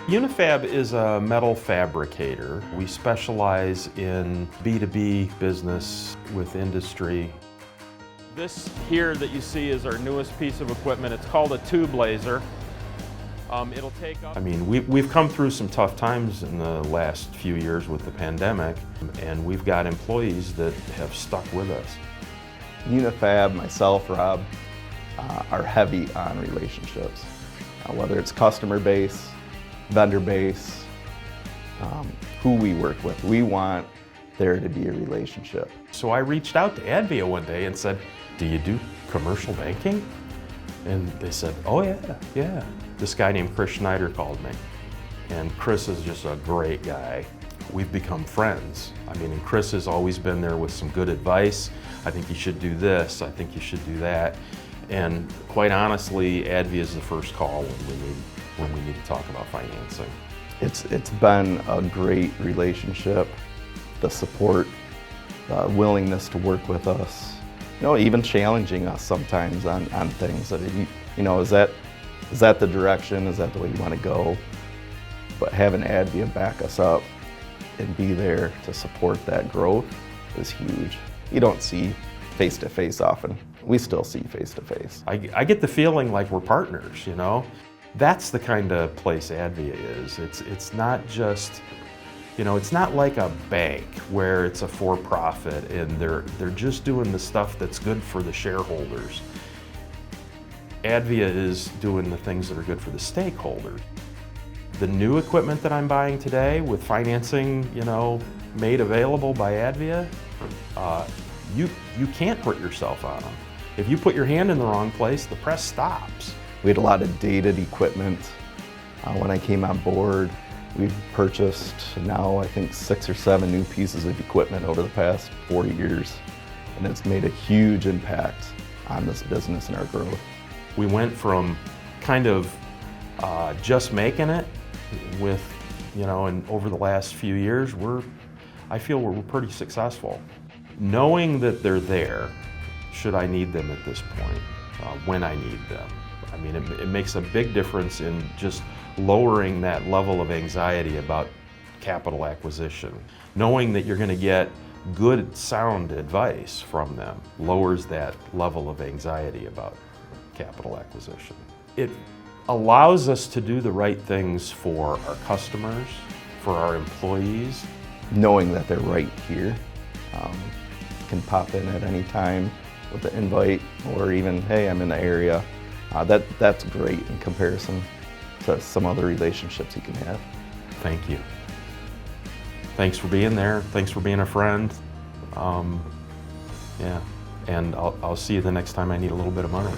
Unifab is a metal fabricator. We specialize in B2B business with industry. This here that you see is our newest piece of equipment. It's called a tube laser. It'll take up... I mean, we've come through some tough times in the last few years with the pandemic, and we've got employees that have stuck with us. Unifab, myself, Rob, are heavy on relationships. Whether it's customer base, vendor base, who we work with. We want there to be a relationship. So I reached out to Advia one day and said, "Do you do commercial banking?" And they said, "Oh yeah. This guy named Chris Schneider called me. And Chris is just a great guy. We've become friends. I mean, and Chris has always been there with some good advice. I think you should do this, I think you should do that. And quite honestly, Advia is the first call when we need to talk about financing. It's been a great relationship. The support, the willingness to work with us, even challenging us sometimes on things that, is that the direction? Is that the way you want to go? But having Advia back us up and be there to support that growth is huge. You don't see face-to-face often. We still see face-to-face. I get the feeling like we're partners, That's the kind of place Advia is. It's not just, it's not like a bank where it's a for-profit and they're just doing the stuff that's good for the shareholders. Advia is doing the things that are good for the stakeholders. The new equipment that I'm buying today with financing, made available by Advia, you can't hurt yourself on them. If you put your hand in the wrong place, the press stops. We had a lot of dated equipment. When I came on board, we've purchased now I think 6 or 7 new pieces of equipment over the past 4 years. And it's made a huge impact on this business and our growth. We went from kind of just making it with, and over the last few years, I feel we're pretty successful. Knowing that they're there, should I need them at this point, when I need them. I mean, it makes a big difference in just lowering that level of anxiety about capital acquisition. Knowing that you're going to get good, sound advice from them lowers that level of anxiety about capital acquisition. It allows us to do the right things for our customers, for our employees. Knowing that they're right here, can pop in at any time with an invite or even, hey, I'm in the area. That's great in comparison to some other relationships you can have. Thank you. Thanks for being there. Thanks for being a friend. Yeah, and I'll see you the next time I need a little bit of money.